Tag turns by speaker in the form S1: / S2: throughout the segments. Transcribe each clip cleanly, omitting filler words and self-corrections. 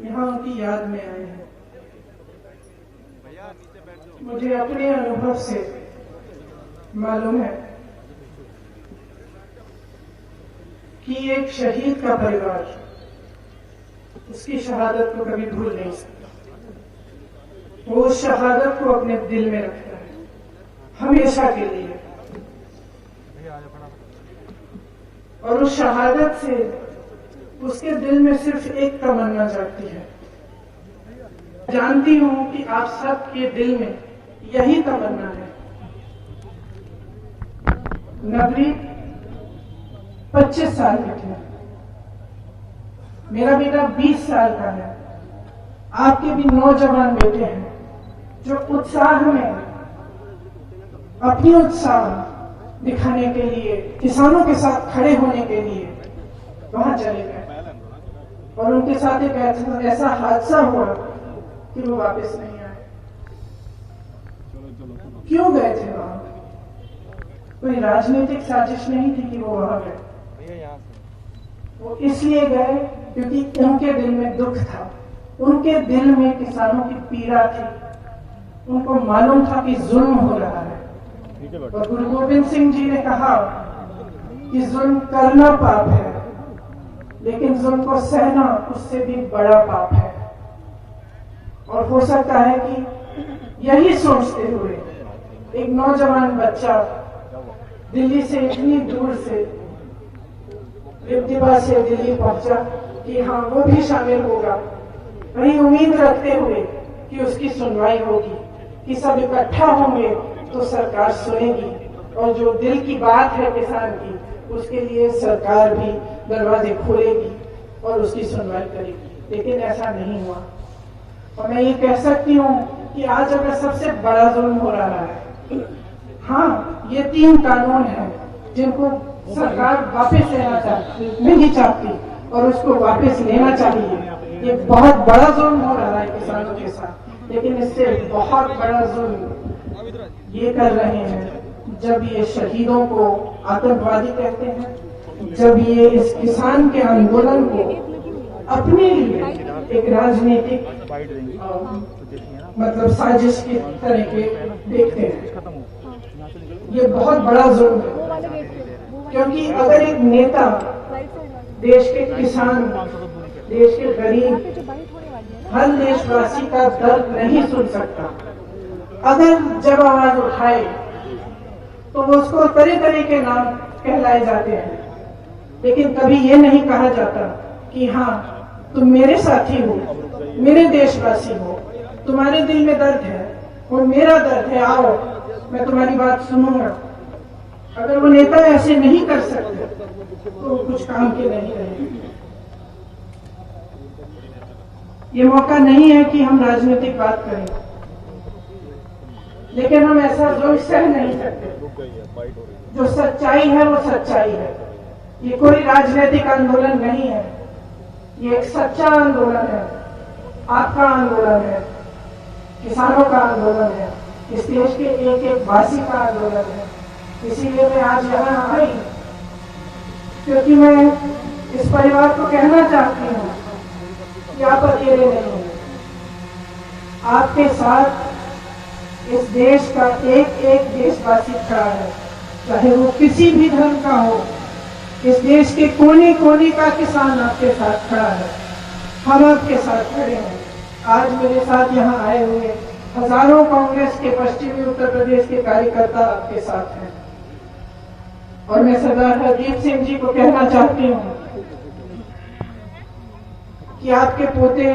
S1: यहाँ उनकी याद में आए हैं। मुझे अपने अनुभव से मालूम है कि एक शहीद का परिवार उसकी शहादत को कभी भूल नहीं सकता। वो उस शहादत को अपने दिल में रखता है हमेशा के लिए, और उस शहादत से उसके दिल में सिर्फ एक तमन्ना जागती है। जानती हूं कि आप सबके दिल में यही तमन्ना है। नवरीत 25 साल के थे, मेरा बेटा 20 साल का है। आपके भी नौजवान बेटे हैं जो उत्साह में अपनी उत्साह दिखाने के लिए, किसानों के साथ खड़े होने के लिए वहां चले गए, और उनके साथ एक ऐसा हादसा हुआ कि वो वापस नहीं आए। क्यों गए थे वहां? कोई राजनीतिक साजिश नहीं थी कि वो वहां गए। वो इसलिए गए क्योंकि उनके दिल में दुख था, उनके दिल में किसानों की पीड़ा थी। उनको मालूम था कि जुल्म हो रहा है, और गुरु गोविंद सिंह जी ने कहा कि जुल्म करना पाप है, लेकिन जुल्म को सहना उससे भी बड़ा पाप है। और हो सकता है कि यही सोचते हुए एक नौजवान बच्चा दिल्ली से इतनी दूर से रिब्दिबा से दिल्ली पहुंचा कि हाँ वो भी शामिल होगा, वही उम्मीद रखते हुए कि उसकी सुनवाई होगी, कि सब इकट्ठा होंगे तो सरकार सुनेगी, और जो दिल की बात है किसान की उसके लिए सरकार भी दरवाजे खोलेगी और उसकी सुनवाई करेगी। लेकिन ऐसा नहीं हुआ। और मैं ये कह सकती हूँ कि आज अगर सबसे बड़ा जुल्म हो रहा है, हाँ ये 3 कानून हैं जिनको सरकार वापस लेना नहीं चाहती और उसको वापस लेना चाहिए। ये बहुत बड़ा जुल्म हो रहा है किसानों के साथ, लेकिन इससे बहुत बड़ा जुल्म ये कर रहे हैं जब ये शहीदों को आतंकवादी कहते हैं, जब ये इस किसान के आंदोलन को अपने लिए एक राजनीतिक मतलब साजिश की तरह के देखते हैं। ये बहुत बड़ा जुल्म है, क्योंकि अगर एक नेता देश के किसान, देश के गरीब, हर देशवासी का दर्द नहीं सुन सकता, अगर जब आवाज उठाए तो वो उसको तरह तरह के नाम कहलाए जाते हैं, लेकिन कभी ये नहीं कहा जाता कि हाँ तुम मेरे साथी हो, मेरे देशवासी हो, तुम्हारे दिल में दर्द है और मेरा दर्द है, आओ मैं तुम्हारी बात सुनूंगा। अगर वो नेता ऐसे नहीं कर सकते तो कुछ काम के नहीं रहे। ये मौका नहीं है कि हम राजनीतिक बात करें, लेकिन हम ऐसा जुल्म सह नहीं सकते। जो सच्चाई है वो सच्चाई है। ये कोई राजनीतिक आंदोलन नहीं है, ये एक सच्चा आंदोलन है, आपका आंदोलन है, किसानों का आंदोलन है, इस देश के एक एक वासी का आंदोलन है। इसीलिए मैं आज यहाँ आई, क्योंकि मैं इस परिवार को कहना चाहती हूँ कि आप अकेले नहीं हैं। आपके साथ इस देश का एक एक देशवासी खड़ा है, चाहे वो किसी भी धर्म का हो। इस देश के कोने कोने का किसान आपके साथ खड़ा है, हम आपके साथ खड़े हैं। आज मेरे साथ यहाँ आए हुए हजारों कांग्रेस के पश्चिमी उत्तर प्रदेश के कार्यकर्ता आपके साथ हैं, और मैं सरदार हरदीप सिंह जी को कहना चाहती हूँ कि आपके पोते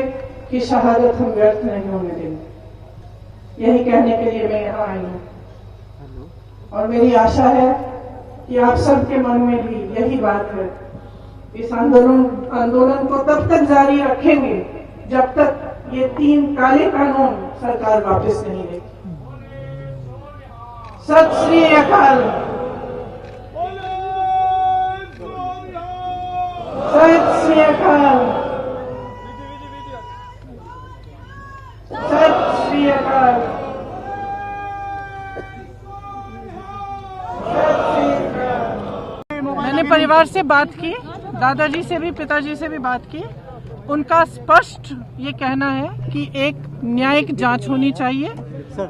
S1: की शहादत हम व्यर्थ नहीं होने देंगे। यही कहने के लिए मैं यहाँ आई हूँ, और मेरी आशा है कि आप सबके मन में भी यही बात है। इस आंदोलन को तब तक जारी रखेंगे जब तक ये 3 काले कानून सरकार वापस नहीं लेगी। सत श्री अकाल। सत श्री अकाल। सत श्री अकाल।
S2: मैंने परिवार से बात की, दादाजी से भी, पिताजी से भी बात की,
S1: उनका स्पष्ट ये कहना है कि एक न्यायिक जांच होनी चाहिए,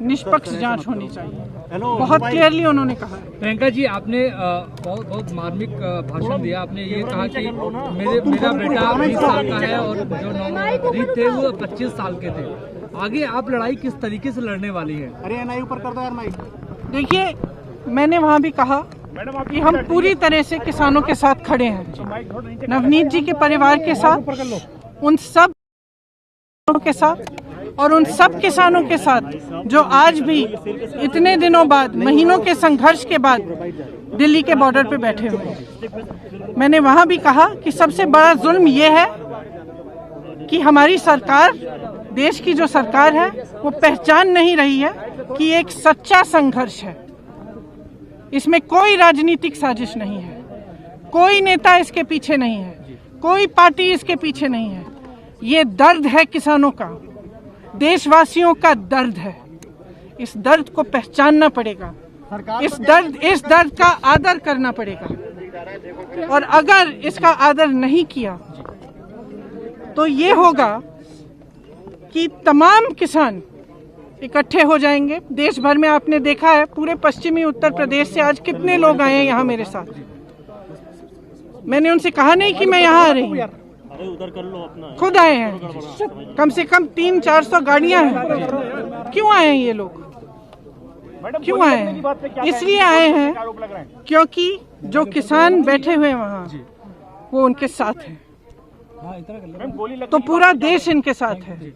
S1: निष्पक्ष जांच होनी चाहिए। बहुत क्लियरली उन्होंने कहा है।
S2: प्रियंका जी, आपने बहुत मार्मिक भाषण दिया। आपने ये कहा कि मेरा बेटा 20 साल का है और जो नवनीत थे वो 25 साल के थे। आगे आप लड़ाई किस तरीके से लड़ने वाली है?
S3: अरे एनआई ऊपर कर दो यार माइक।
S1: देखिए, मैंने वहाँ भी कहा कि हम पूरी तरह से किसानों के साथ खड़े हैं, नवनीत जी के परिवार के साथ, उन सब के साथ और उन सब किसानों के साथ जो आज भी इतने दिनों बाद, महीनों के संघर्ष के बाद दिल्ली के बॉर्डर पे बैठे हुए हैं। मैंने वहां भी कहा कि सबसे बड़ा जुल्म ये है कि हमारी सरकार, देश की जो सरकार है, वो पहचान नहीं रही है कि एक सच्चा संघर्ष है। इसमें कोई राजनीतिक साजिश नहीं है, कोई नेता इसके पीछे नहीं है, कोई पार्टी इसके पीछे नहीं है। ये दर्द है किसानों का, देशवासियों का दर्द है। इस दर्द को पहचानना पड़ेगा, इस दर्द का आदर करना पड़ेगा। और अगर इसका आदर नहीं किया तो ये होगा कि तमाम किसान इकट्ठे हो जाएंगे। देश भर में आपने देखा है, पूरे पश्चिमी उत्तर प्रदेश से आज कितने लोग आए हैं यहाँ मेरे साथ। मैंने उनसे कहा नहीं कि मैं यहाँ आ रही हूँ, खुद आए हैं। कम से कम 300-400 गाड़ियां हैं। क्यों आए हैं ये लोग? क्यों आए हैं? इसलिए आए हैं क्योंकि जो किसान बैठे हुए हैं वहाँ, वो उनके साथ हैं। तो पूरा देश इनके साथ है।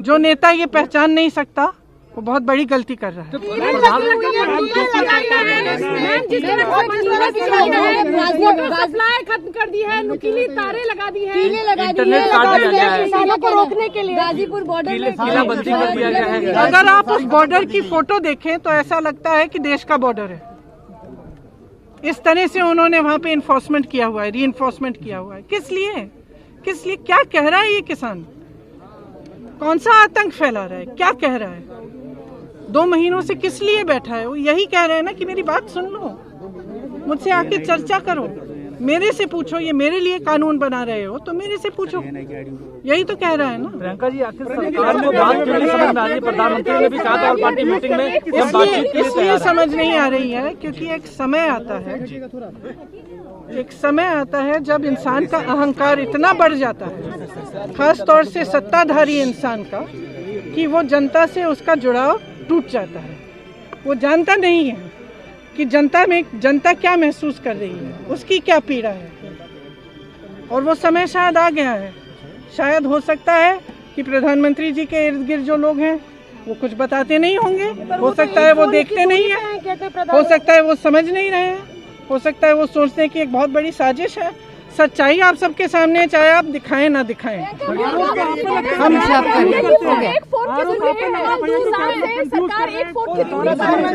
S1: जो नेता ये पहचान नहीं सकता, वो बहुत बड़ी गलती कर रहा है।
S4: खत्म कर दी है, नुकीली तारे लगा दी है,
S5: किसानों को रोकने के लिए गाजीपुर बॉर्डर में
S2: किलाबंदी कर दिया गया है।
S1: अगर आप उस बॉर्डर की फोटो देखें तो ऐसा लगता है कि देश का बॉर्डर है। इस तरह से उन्होंने वहां पे इन्फोर्समेंट किया हुआ है, री इन्फोर्समेंट किया हुआ है। किस लिए? क्या कह रहा है ये किसान? कौन सा आतंक फैला रहा है? क्या कह रहा है? 2 महीनों से किस लिए बैठा है? वो यही कह रहे हैं ना कि मेरी बात सुन लो, मुझसे आके चर्चा करो, मेरे से पूछो। ये मेरे लिए कानून बना रहे हो तो मेरे से पूछो, यही तो कह रहा है ना।
S2: प्रियंका जी, आखिर सरकार को बात क्यों नहीं समझ में आ रही? प्रधानमंत्री ने भी कहा था और पार्टी मीटिंग में
S1: इसलिए समझ नहीं आ रही है क्योंकि एक समय आता है जब इंसान का अहंकार इतना बढ़ जाता है, खास तौर से सत्ताधारी इंसान का, कि वो जनता से उसका जुड़ाव टूट जाता है। वो जानता नहीं है कि जनता क्या महसूस कर रही है, उसकी क्या पीड़ा है। और वो समय शायद आ गया है। शायद हो सकता है कि प्रधानमंत्री जी के इर्द गिर्द जो लोग हैं वो कुछ बताते नहीं होंगे, हो सकता है वो देखते नहीं है, हो सकता है वो समझ नहीं रहे हैं, हो सकता है वो सोचते हैं कि एक बहुत बड़ी साजिश है। सच्चाई आप सबके सामने, चाहे आप दिखाएं ना दिखाएं, हम
S4: सरकार 1 फुट